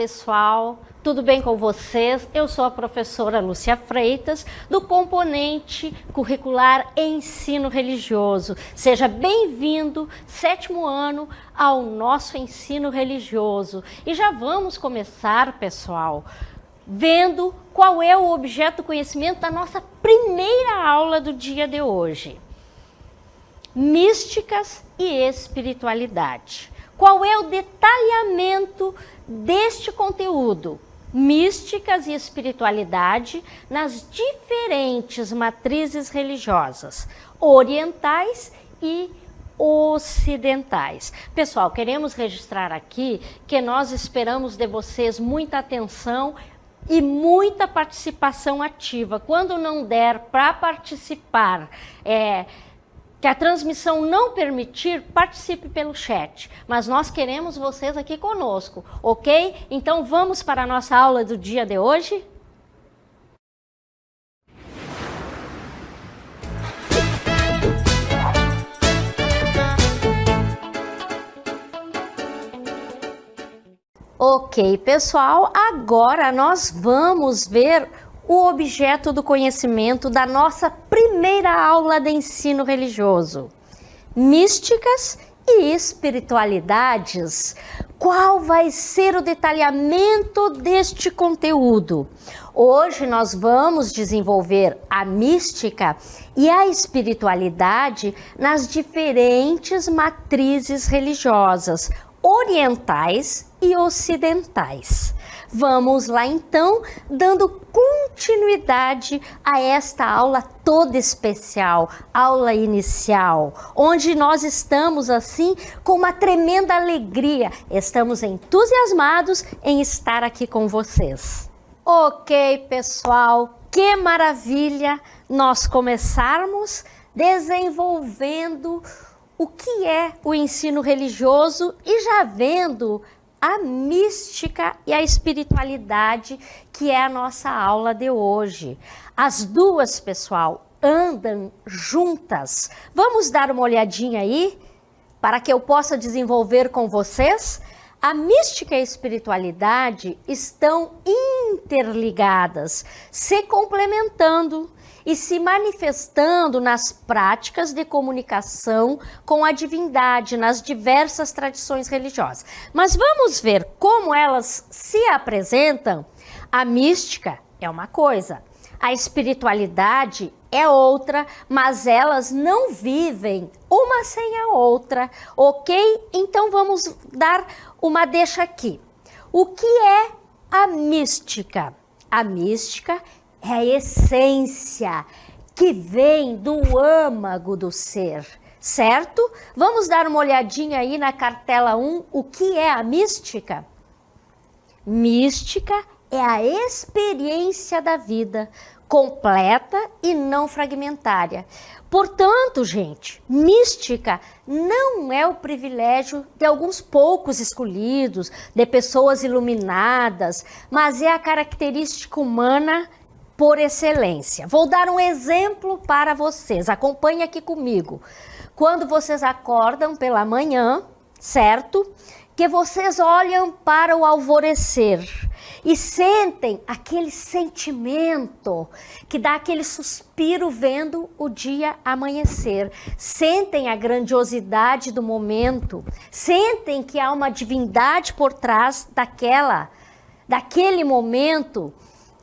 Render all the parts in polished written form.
pessoal, tudo bem com vocês? Eu sou a professora Lúcia Freitas, do componente curricular Ensino Religioso. Seja bem-vindo, 7º ano, ao nosso ensino religioso. E já vamos começar, pessoal, vendo qual é o objeto do conhecimento da nossa primeira aula do dia de hoje. Místicas e espiritualidade. Qual é o detalhamento deste conteúdo? Místicas e espiritualidade nas diferentes matrizes religiosas, orientais e ocidentais. Pessoal, queremos registrar aqui que nós esperamos de vocês muita atenção e muita participação ativa. Quando não der para participar, que a transmissão não permitir, participe pelo chat. Mas nós queremos vocês aqui conosco, ok? Então vamos para a nossa aula do dia de hoje? Ok, pessoal, agora nós vamos ver o objeto do conhecimento da nossa primeira aula de ensino religioso. Místicas e espiritualidades. Qual vai ser o detalhamento deste conteúdo? Hoje nós vamos desenvolver a mística e a espiritualidade nas diferentes matrizes religiosas, orientais e ocidentais. Vamos lá então, dando continuidade a esta aula toda especial, aula inicial, onde nós estamos assim com uma tremenda alegria, estamos entusiasmados em estar aqui com vocês. Ok, pessoal, que maravilha nós começarmos desenvolvendo o que é o ensino religioso e já vendo a mística e a espiritualidade, que é a nossa aula de hoje. As duas, pessoal, andam juntas. Vamos dar uma olhadinha aí, para que eu possa desenvolver com vocês? A mística e a espiritualidade estão interligadas, se complementando e se manifestando nas práticas de comunicação com a divindade, nas diversas tradições religiosas. Mas vamos ver como elas se apresentam. A mística é uma coisa, a espiritualidade é outra, mas elas não vivem uma sem a outra, ok? Então vamos dar uma deixa aqui. O que é a mística? A mística é a essência que vem do âmago do ser, certo? Vamos dar uma olhadinha aí na cartela 1, o que é a mística? Mística é a experiência da vida, completa e não fragmentária. Portanto, gente, mística não é o privilégio de alguns poucos escolhidos, de pessoas iluminadas, mas é a característica humana por excelência. Vou dar um exemplo para vocês, acompanhe aqui comigo. Quando vocês acordam pela manhã, certo? Que vocês olham para o alvorecer e sentem aquele sentimento que dá aquele suspiro vendo o dia amanhecer. Sentem a grandiosidade do momento, sentem que há uma divindade por trás daquele momento.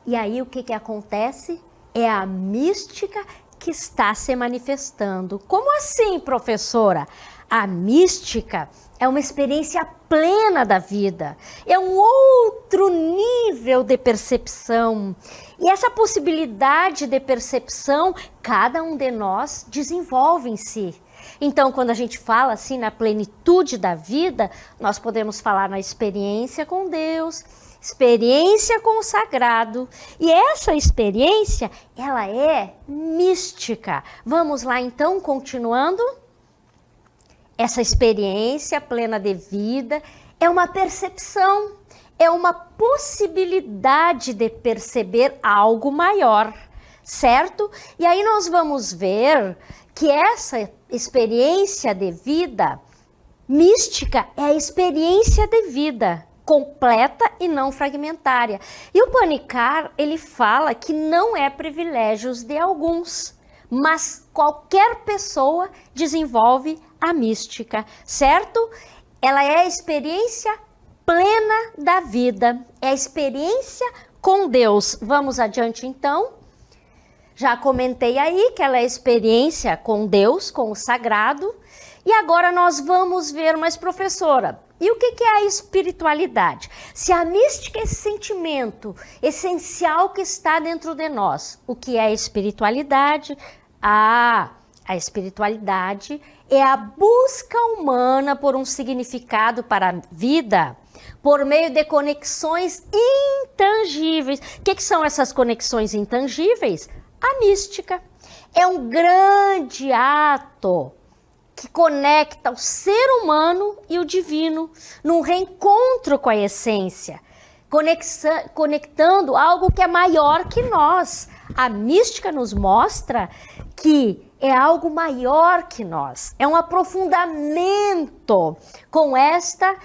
E aí o que acontece? É a mística que está se manifestando. Como assim, professora? A mística é uma experiência plena da vida, é um outro nível de percepção. E essa possibilidade de percepção, cada um de nós desenvolve em si. Então, quando a gente fala assim na plenitude da vida, nós podemos falar na experiência com Deus, experiência com o sagrado. E essa experiência, ela é mística. Vamos lá então, continuando? Essa experiência plena de vida é uma percepção, é uma possibilidade de perceber algo maior, certo? E aí nós vamos ver que essa experiência de vida mística é a experiência de vida completa e não fragmentária. E o Panikkar, ele fala que não é privilégios de alguns, mas qualquer pessoa desenvolve a mística, certo? Ela é a experiência plena da vida, é a experiência com Deus. Vamos adiante então. Já comentei aí que ela é a experiência com Deus, com o sagrado. E agora nós vamos ver, mas professora, e o que é a espiritualidade? Se a mística é esse sentimento essencial que está dentro de nós, o que é a espiritualidade? A espiritualidade é a busca humana por um significado para a vida, por meio de conexões intangíveis. O que são essas conexões intangíveis? A mística é um grande ato que conecta o ser humano e o divino num reencontro com a essência, conectando algo que é maior que nós. A mística nos mostra que é algo maior que nós, é um aprofundamento com esta,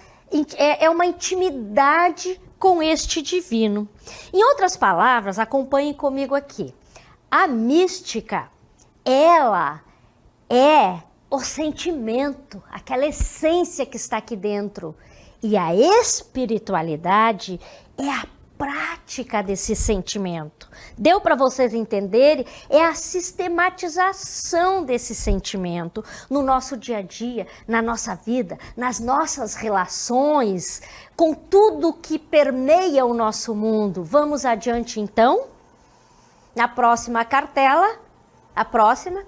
é uma intimidade com este divino. Em outras palavras, acompanhem comigo aqui. A mística, ela é o sentimento, aquela essência que está aqui dentro. E a espiritualidade é a prática desse sentimento. Deu para vocês entenderem? É a sistematização desse sentimento no nosso dia a dia, na nossa vida, nas nossas relações, com tudo que permeia o nosso mundo. Vamos adiante então? Na próxima cartela, a próxima.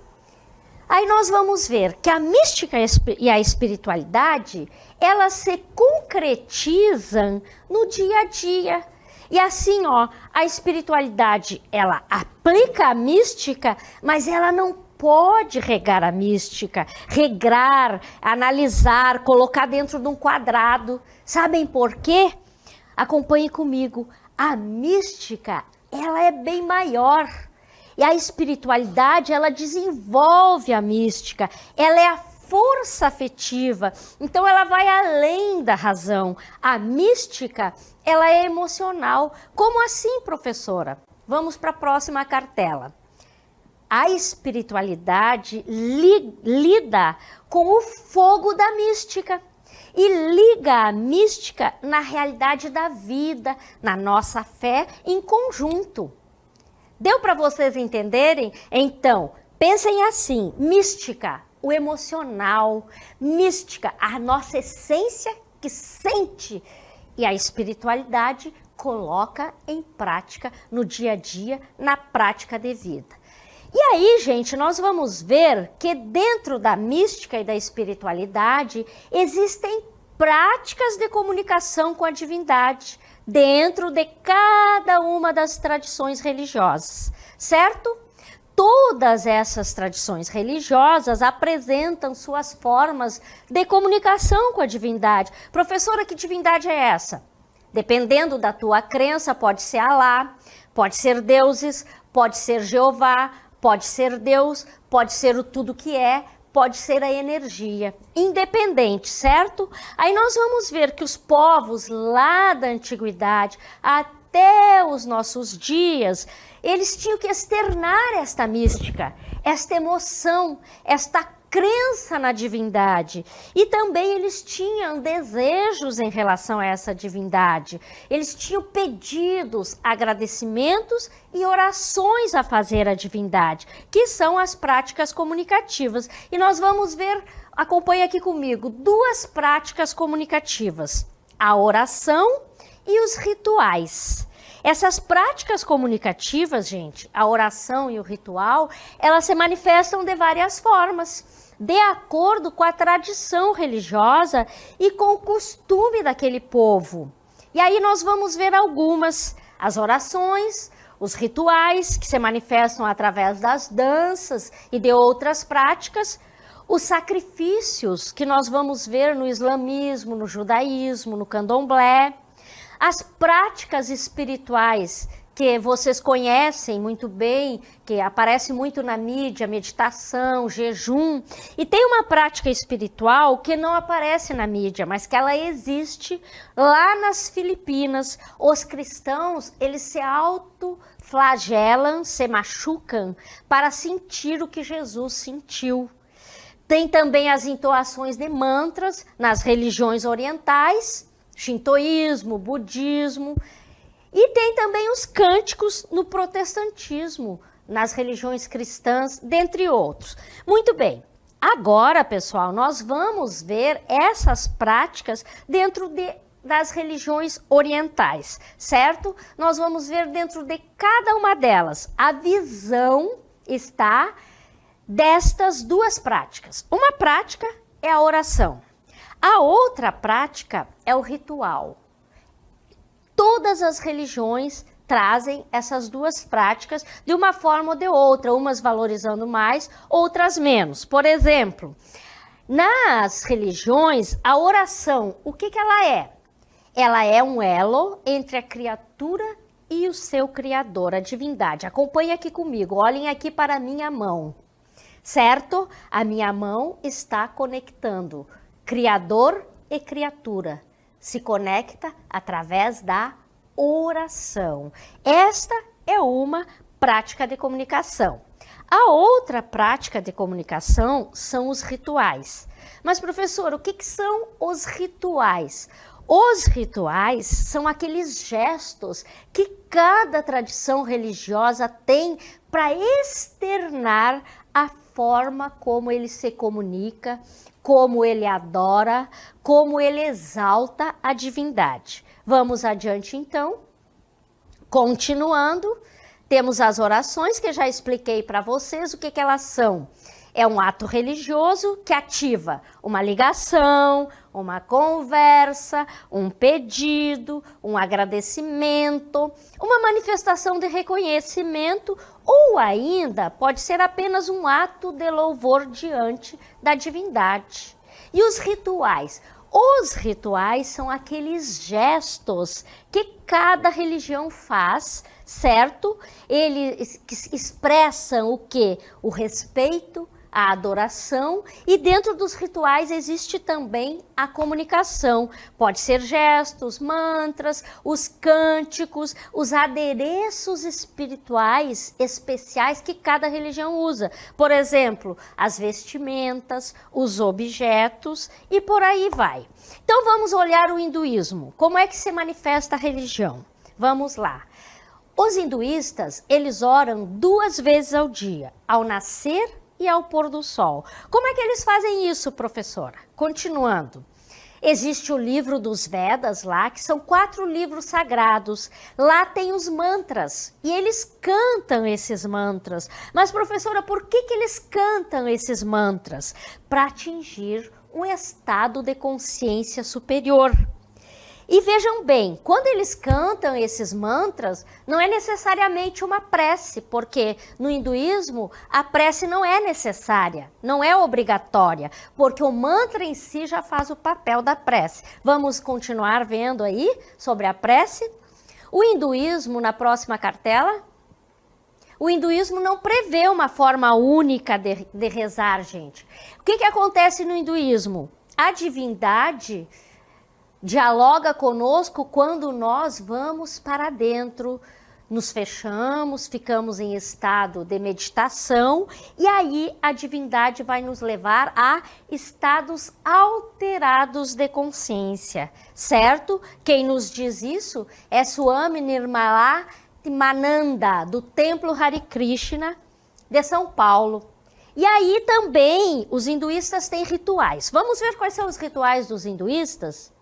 Aí nós vamos ver que a mística e a espiritualidade, elas se concretizam no dia a dia. E assim, ó, a espiritualidade, ela aplica a mística, mas ela não pode regar a mística, regrar, analisar, colocar dentro de um quadrado. Sabem por quê? Acompanhe comigo. A mística, ela é bem maior. E a espiritualidade, ela desenvolve a mística, ela é a força afetiva, então ela vai além da razão. A mística, ela é emocional. Como assim, professora? Vamos para a próxima cartela. A espiritualidade lida com o fogo da mística e liga a mística na realidade da vida, na nossa fé em conjunto. Deu para vocês entenderem? Então, pensem assim, mística, o emocional, mística, a nossa essência que sente, e a espiritualidade coloca em prática no dia a dia, na prática de vida. E aí, gente, nós vamos ver que dentro da mística e da espiritualidade existem práticas de comunicação com a divindade, dentro de cada uma das tradições religiosas, certo? Todas essas tradições religiosas apresentam suas formas de comunicação com a divindade. Professora, que divindade é essa? Dependendo da tua crença, pode ser Alá, pode ser deuses, pode ser Jeová, pode ser Deus, pode ser o tudo que é, pode ser a energia, independente, certo? Aí nós vamos ver que os povos lá da antiguidade até os nossos dias, eles tinham que externar esta mística, esta emoção, esta crença na divindade. E também eles tinham desejos em relação a essa divindade. Eles tinham pedidos, agradecimentos e orações a fazer à divindade, que são as práticas comunicativas. E nós vamos ver, acompanhe aqui comigo, duas práticas comunicativas: a oração e os rituais. Essas práticas comunicativas, gente, a oração e o ritual, elas se manifestam de várias formas, de acordo com a tradição religiosa e com o costume daquele povo. E aí nós vamos ver algumas: as orações, os rituais, que se manifestam através das danças e de outras práticas, os sacrifícios, que nós vamos ver no islamismo, no judaísmo, no candomblé, as práticas espirituais, que vocês conhecem muito bem, que aparece muito na mídia, meditação, jejum. E tem uma prática espiritual que não aparece na mídia, mas que ela existe lá nas Filipinas. Os cristãos, eles se autoflagelam, se machucam para sentir o que Jesus sentiu. Tem também as entoações de mantras nas religiões orientais, shintoísmo, budismo. E tem também os cânticos no protestantismo, nas religiões cristãs, dentre outros. Muito bem, agora, pessoal, nós vamos ver essas práticas dentro das religiões orientais, certo? Nós vamos ver dentro de cada uma delas. A visão está destas duas práticas. Uma prática é a oração. A outra prática é o ritual. Todas as religiões trazem essas duas práticas de uma forma ou de outra, umas valorizando mais, outras menos. Por exemplo, nas religiões, a oração, o que ela é? Ela é um elo entre a criatura e o seu Criador, a divindade. Acompanhe aqui comigo, olhem aqui para a minha mão, certo? A minha mão está conectando Criador e criatura. Se conecta através da oração. Esta é uma prática de comunicação. A outra prática de comunicação são os rituais. Mas, professor, o que são os rituais? Os rituais são aqueles gestos que cada tradição religiosa tem para externar a forma como ele se comunica, como ele adora, como ele exalta a divindade. Vamos adiante então. Continuando, temos as orações que já expliquei para vocês o que elas são. É um ato religioso que ativa uma ligação, uma conversa, um pedido, um agradecimento, uma manifestação de reconhecimento ou ainda pode ser apenas um ato de louvor diante da divindade. E os rituais? Os rituais são aqueles gestos que cada religião faz, certo? Eles expressam o quê? O respeito, a adoração, e dentro dos rituais existe também a comunicação. Pode ser gestos, mantras, os cânticos, os adereços espirituais especiais que cada religião usa. Por exemplo, as vestimentas, os objetos e por aí vai. Então vamos olhar o hinduísmo. Como é que se manifesta a religião? Vamos lá. Os hinduístas, eles oram 2 vezes ao dia, ao nascer e ao pôr do sol. Como é que eles fazem isso, professora? Continuando. Existe o livro dos Vedas lá, que são 4 livros sagrados. Lá tem os mantras e eles cantam esses mantras. Mas, professora, por que eles cantam esses mantras? Para atingir um estado de consciência superior. E vejam bem, quando eles cantam esses mantras, não é necessariamente uma prece, porque no hinduísmo a prece não é necessária, não é obrigatória, porque o mantra em si já faz o papel da prece. Vamos continuar vendo aí sobre a prece? O hinduísmo, na próxima cartela, o hinduísmo não prevê uma forma única de rezar, gente. O que acontece no hinduísmo? A divindade dialoga conosco quando nós vamos para dentro, nos fechamos, ficamos em estado de meditação e aí a divindade vai nos levar a estados alterados de consciência, certo? Quem nos diz isso é Swami Nirmala Mananda, do Templo Hare Krishna de São Paulo. E aí também os hinduístas têm rituais. Vamos ver quais são os rituais dos hinduístas?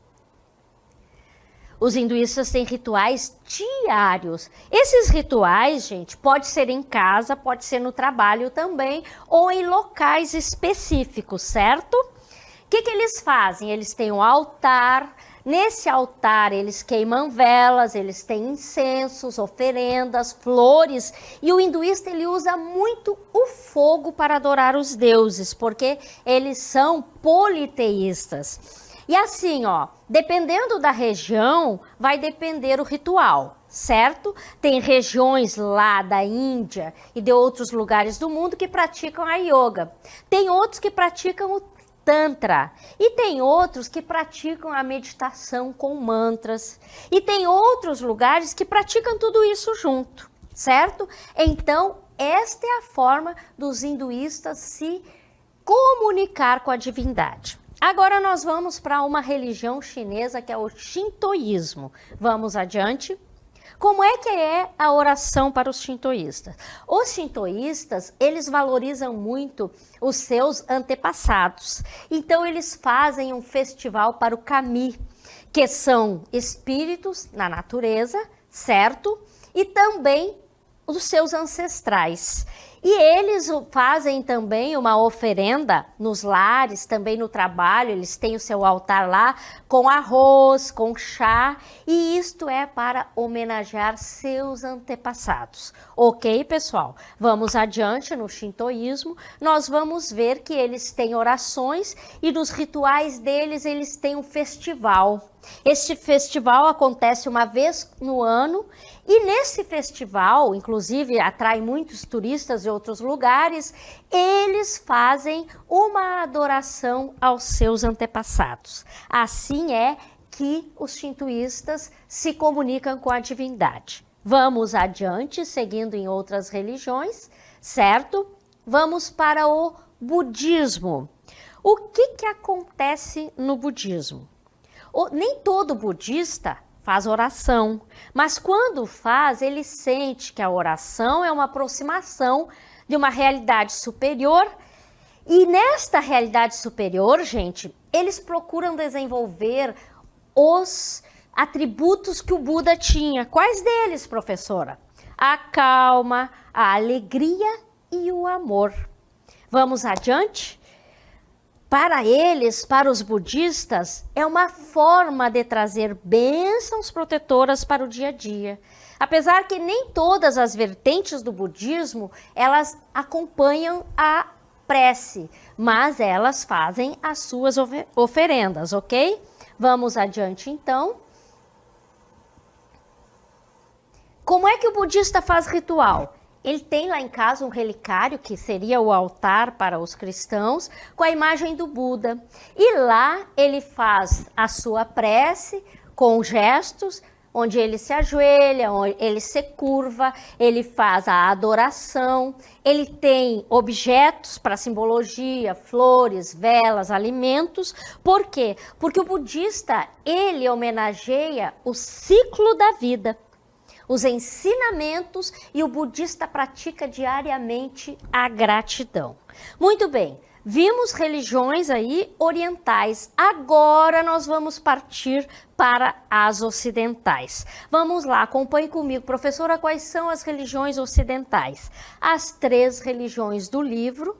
Os hinduístas têm rituais diários. Esses rituais, gente, pode ser em casa, pode ser no trabalho também, ou em locais específicos, certo? O que eles fazem? Eles têm um altar. Nesse altar, eles queimam velas, eles têm incensos, oferendas, flores. E o hinduísta, ele usa muito o fogo para adorar os deuses, porque eles são politeístas. E assim, ó, dependendo da região, vai depender o ritual, certo? Tem regiões lá da Índia e de outros lugares do mundo que praticam a yoga. Tem outros que praticam o Tantra. E tem outros que praticam a meditação com mantras. E tem outros lugares que praticam tudo isso junto, certo? Então, esta é a forma dos hinduístas se comunicar com a divindade. Agora nós vamos para uma religião chinesa que é o Shintoísmo. Vamos adiante. Como é que é a oração para os shintoístas? Os shintoístas, eles valorizam muito os seus antepassados. Então, eles fazem um festival para o Kami, que são espíritos na natureza, certo? E também os seus ancestrais. E eles fazem também uma oferenda nos lares, também no trabalho, eles têm o seu altar lá com arroz, com chá, e isto é para homenagear seus antepassados. Ok, pessoal? Vamos adiante no shintoísmo, nós vamos ver que eles têm orações e nos rituais deles eles têm um festival. Este festival acontece uma vez no ano e nesse festival, inclusive atrai muitos turistas de outros lugares, eles fazem uma adoração aos seus antepassados. Assim é que os shintoístas se comunicam com a divindade. Vamos adiante, seguindo em outras religiões, certo? Vamos para o budismo. O que acontece no budismo? Nem todo budista faz oração, mas quando faz, ele sente que a oração é uma aproximação de uma realidade superior. E nesta realidade superior, gente, eles procuram desenvolver os atributos que o Buda tinha. Quais deles, professora? A calma, a alegria e o amor. Vamos adiante? Para eles, para os budistas, é uma forma de trazer bênçãos protetoras para o dia a dia. Apesar que nem todas as vertentes do budismo, elas acompanham a prece, mas elas fazem as suas oferendas, ok? Vamos adiante então. Como é que o budista faz ritual? Ele tem lá em casa um relicário, que seria o altar para os cristãos, com a imagem do Buda. E lá ele faz a sua prece com gestos, onde ele se ajoelha, onde ele se curva, ele faz a adoração, ele tem objetos para simbologia, flores, velas, alimentos. Por quê? Porque o budista, ele homenageia o ciclo da vida, os ensinamentos, e o budista pratica diariamente a gratidão. Muito bem, vimos religiões aí orientais, agora nós vamos partir para as ocidentais. Vamos lá, acompanhe comigo. Professora, quais são as religiões ocidentais? As 3 religiões do livro: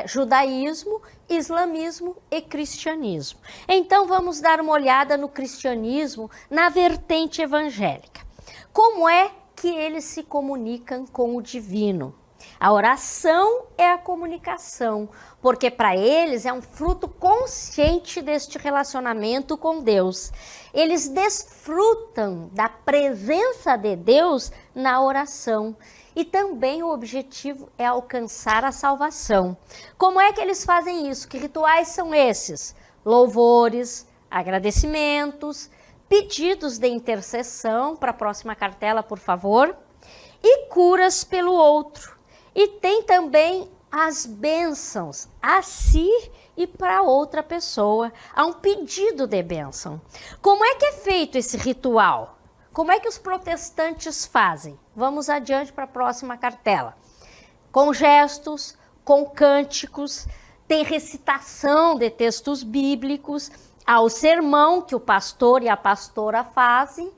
judaísmo, islamismo e cristianismo. Então vamos dar uma olhada no cristianismo, na vertente evangélica. Como é que eles se comunicam com o divino? A oração é a comunicação, porque para eles é um fruto consciente deste relacionamento com Deus. Eles desfrutam da presença de Deus na oração. E também o objetivo é alcançar a salvação. Como é que eles fazem isso? Que rituais são esses? Louvores, agradecimentos, pedidos de intercessão, para a próxima cartela, por favor, e curas pelo outro. E tem também as bênçãos a si e para outra pessoa. Há um pedido de bênção. Como é que é feito esse ritual? Como é que os protestantes fazem? Vamos adiante para a próxima cartela. Com gestos, com cânticos, tem recitação de textos bíblicos, há o sermão que o pastor e a pastora fazem,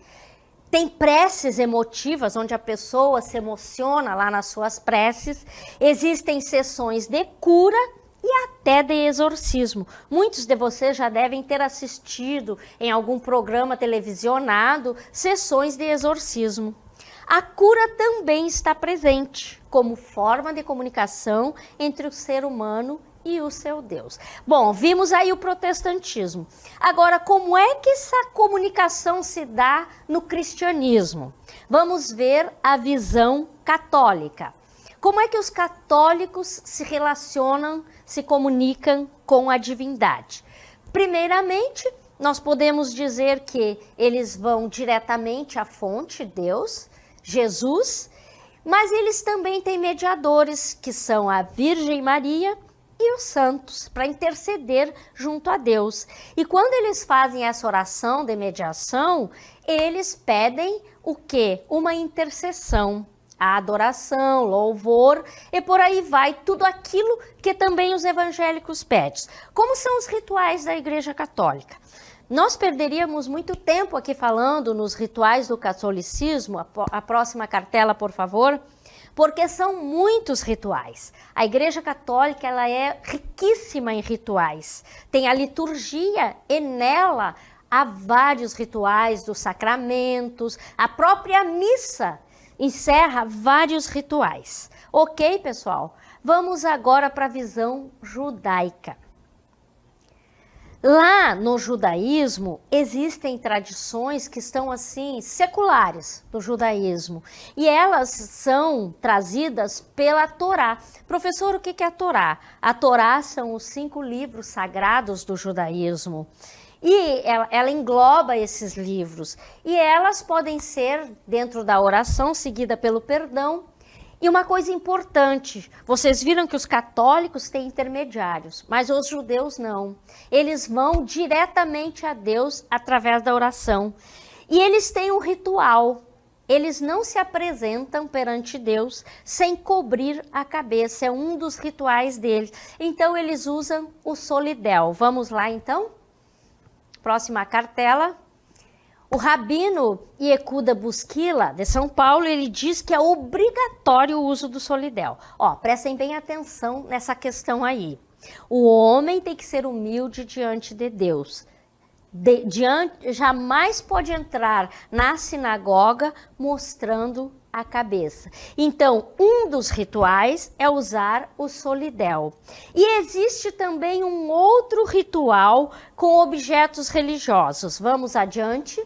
tem preces emotivas, onde a pessoa se emociona lá nas suas preces, existem sessões de cura e até de exorcismo. Muitos de vocês já devem ter assistido em algum programa televisionado sessões de exorcismo. A cura também está presente como forma de comunicação entre o ser humano e o seu Deus. Bom, vimos aí o protestantismo. Agora, como é que essa comunicação se dá no cristianismo? Vamos ver a visão católica. Como é que os católicos se relacionam, se comunicam com a divindade? Primeiramente, nós podemos dizer que eles vão diretamente à fonte, Deus, Jesus, mas eles também têm mediadores, que são a Virgem Maria e os santos, para interceder junto a Deus. E quando eles fazem essa oração de mediação, eles pedem o quê? Uma intercessão, a adoração, louvor, e por aí vai tudo aquilo que também os evangélicos pedem. Como são os rituais da Igreja Católica? Nós perderíamos muito tempo aqui falando nos rituais do catolicismo, a próxima cartela, por favor, porque são muitos rituais. A Igreja Católica ela é riquíssima em rituais. Tem a liturgia e nela há vários rituais dos sacramentos, a própria missa encerra vários rituais. Ok, pessoal? Vamos agora para a visão judaica. Lá no judaísmo existem tradições que estão assim seculares do judaísmo e elas são trazidas pela Torá. Professor, o que é a Torá? A Torá são os 5 livros sagrados do judaísmo e ela engloba esses livros e elas podem ser dentro da oração seguida pelo perdão. E uma coisa importante, vocês viram que os católicos têm intermediários, mas os judeus não. Eles vão diretamente a Deus através da oração. E eles têm um ritual. Eles não se apresentam perante Deus sem cobrir a cabeça. É um dos rituais deles. Então eles usam o solidel. Vamos lá então? Próxima cartela. O rabino Yehuda Busquila, de São Paulo, ele diz que é obrigatório o uso do solidel. Ó, prestem bem atenção nessa questão aí. O homem tem que ser humilde diante de Deus. Jamais pode entrar na sinagoga mostrando a cabeça. Então, um dos rituais é usar o solidel. E existe também um outro ritual com objetos religiosos. Vamos adiante.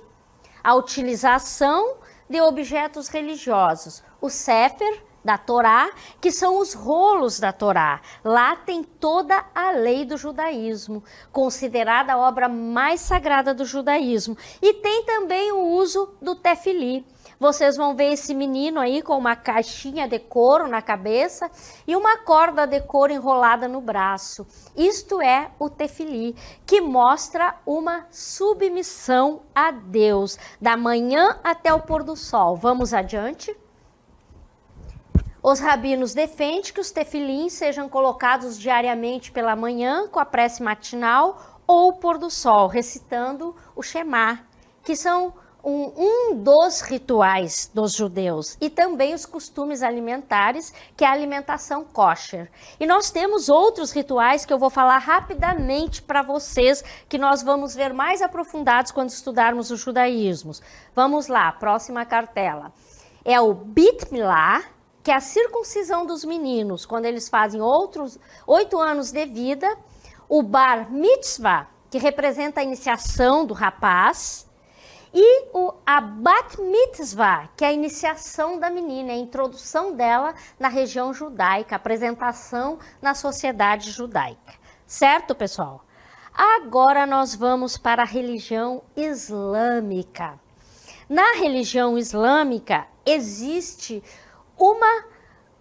A utilização de objetos religiosos. O Sefer da Torá, que são os rolos da Torá. Lá tem toda a lei do judaísmo, considerada a obra mais sagrada do judaísmo. E tem também o uso do tefili. Vocês vão ver esse menino aí com uma caixinha de couro na cabeça e uma corda de couro enrolada no braço. Isto é o tefili, que mostra uma submissão a Deus, da manhã até o pôr do sol. Vamos adiante? Os rabinos defendem que os tefilins sejam colocados diariamente pela manhã com a prece matinal ou pôr do sol, recitando o Shema, que são um dos rituais dos judeus e também os costumes alimentares, que é a alimentação kosher. E nós temos outros rituais que eu vou falar rapidamente para vocês, que nós vamos ver mais aprofundados quando estudarmos os judaísmos. Vamos lá, próxima cartela. É o Brit Milá, que é a circuncisão dos meninos, quando eles fazem 8 anos de vida. O Bar Mitzvah, que representa a iniciação do rapaz. E a Bat Mitzvah, que é a iniciação da menina, a introdução dela na região judaica, a apresentação na sociedade judaica. Certo, pessoal? Agora nós vamos para a religião islâmica. Na religião islâmica existe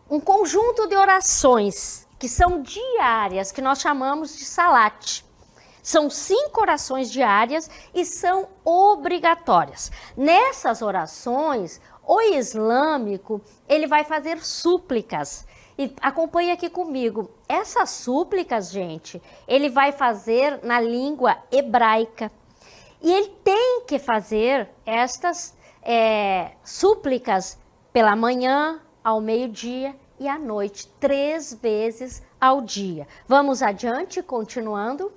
um conjunto de orações que são diárias, que nós chamamos de salat. São 5 orações diárias e são obrigatórias. Nessas orações, o islâmico, ele vai fazer súplicas. E acompanhe aqui comigo. Essas súplicas, gente, ele vai fazer na língua hebraica. E ele tem que fazer estas súplicas pela manhã, ao meio-dia e à noite, 3 vezes ao dia. Vamos adiante, continuando.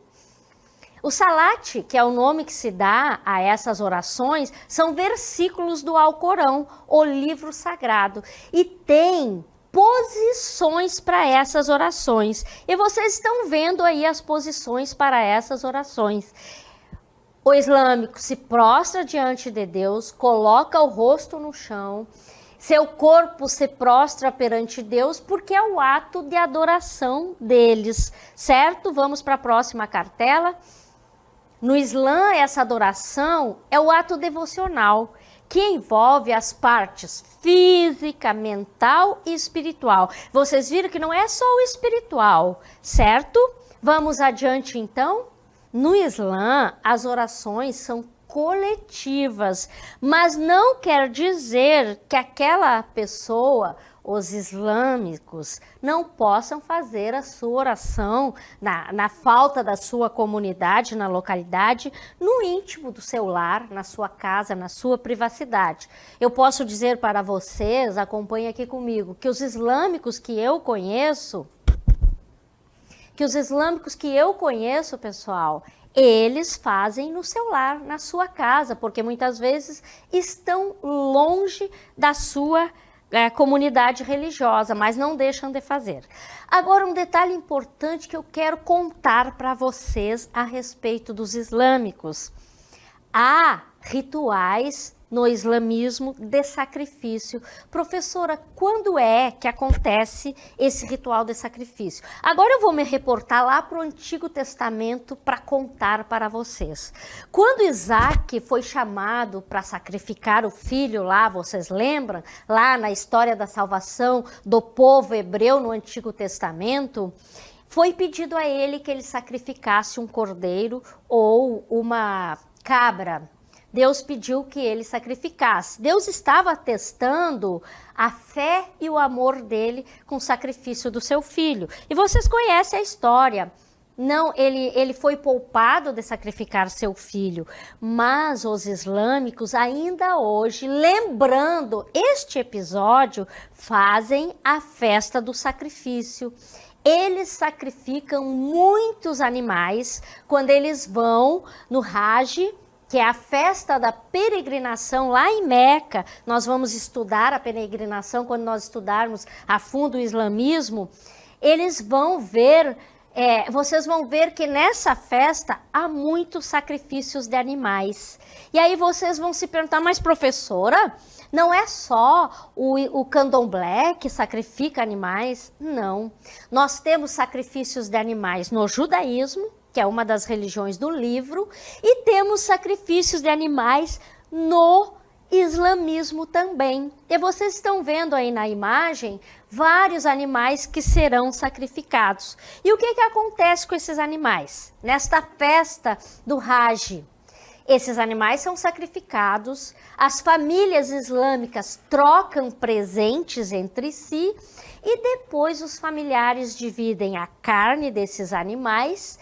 O salat, que é o nome que se dá a essas orações, são versículos do Alcorão, o livro sagrado. E tem posições para essas orações. E vocês estão vendo aí as posições para essas orações. O islâmico se prostra diante de Deus, coloca o rosto no chão, seu corpo se prostra perante Deus, porque é o ato de adoração deles, certo? Vamos para a próxima cartela. No Islã, essa adoração é o ato devocional, que envolve as partes física, mental e espiritual. Vocês viram que não é só o espiritual, certo? Vamos adiante então. No Islã, as orações são coletivas, mas não quer dizer que aquela pessoa, os islâmicos, não possam fazer a sua oração na falta da sua comunidade, na localidade, no íntimo do seu lar, na sua casa, na sua privacidade. Eu posso dizer para vocês, acompanhem aqui comigo, que os islâmicos que eu conheço, pessoal, eles fazem no seu lar, na sua casa, porque muitas vezes estão longe da sua comunidade religiosa, mas não deixam de fazer. Agora, um detalhe importante que eu quero contar para vocês a respeito dos islâmicos. Há rituais no islamismo de sacrifício. Professora, quando é que acontece esse ritual de sacrifício? Agora eu vou me reportar lá para o Antigo Testamento para contar para vocês. Quando Isaac foi chamado para sacrificar o filho lá, vocês lembram? Lá na história da salvação do povo hebreu no Antigo Testamento, foi pedido a ele que ele sacrificasse um cordeiro ou uma cabra. Deus pediu que ele sacrificasse. Deus estava testando a fé e o amor dele com o sacrifício do seu filho. E vocês conhecem a história. Não, ele foi poupado de sacrificar seu filho, mas os islâmicos ainda hoje, lembrando este episódio, fazem a festa do sacrifício. Eles sacrificam muitos animais quando eles vão no Hajj, que é a festa da peregrinação lá em Meca. Nós vamos estudar a peregrinação quando nós estudarmos a fundo o islamismo. Eles vão ver, vocês vão ver que nessa festa há muitos sacrifícios de animais. E aí vocês vão se perguntar, mas professora, não é só o candomblé que sacrifica animais? Não. Nós temos sacrifícios de animais no judaísmo, que é uma das religiões do livro, e temos sacrifícios de animais no islamismo também. E vocês estão vendo aí na imagem vários animais que serão sacrificados. E o que acontece com esses animais? Nesta festa do Hajj, esses animais são sacrificados, as famílias islâmicas trocam presentes entre si e depois os familiares dividem a carne desses animais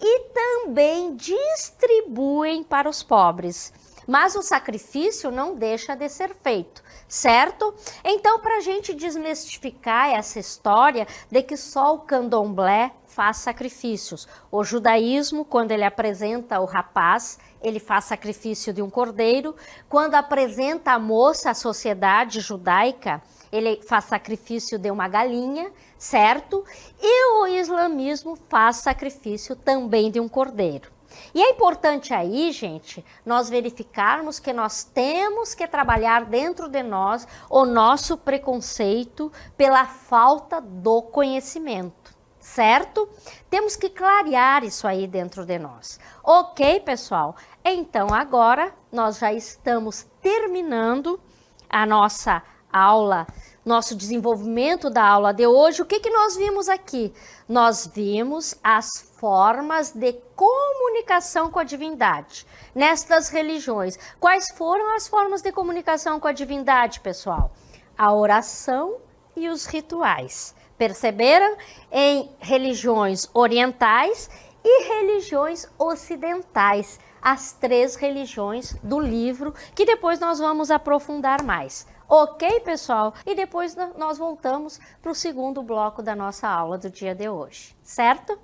e também distribuem para os pobres. Mas o sacrifício não deixa de ser feito, certo? Então, para a gente desmistificar essa história de que só o candomblé faz sacrifícios. O judaísmo, quando ele apresenta o rapaz, ele faz sacrifício de um cordeiro. Quando apresenta a moça à sociedade judaica, ele faz sacrifício de uma galinha, certo? E o islamismo faz sacrifício também de um cordeiro. E é importante aí, gente, nós verificarmos que nós temos que trabalhar dentro de nós o nosso preconceito pela falta do conhecimento, certo? Temos que clarear isso aí dentro de nós. Ok, pessoal? Então agora nós já estamos terminando a nossa aula, nosso desenvolvimento da aula de hoje. O que nós vimos aqui? Nós vimos as formas de comunicação com a divindade nestas religiões. Quais foram as formas de comunicação com a divindade, pessoal? A oração e os rituais. Perceberam? Em religiões orientais e religiões ocidentais. As 3 religiões do livro, que depois nós vamos aprofundar mais. Ok, pessoal? E depois nós voltamos para o segundo bloco da nossa aula do dia de hoje, certo?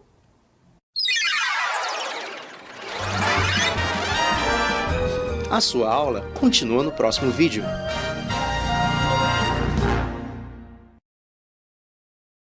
A sua aula continua no próximo vídeo.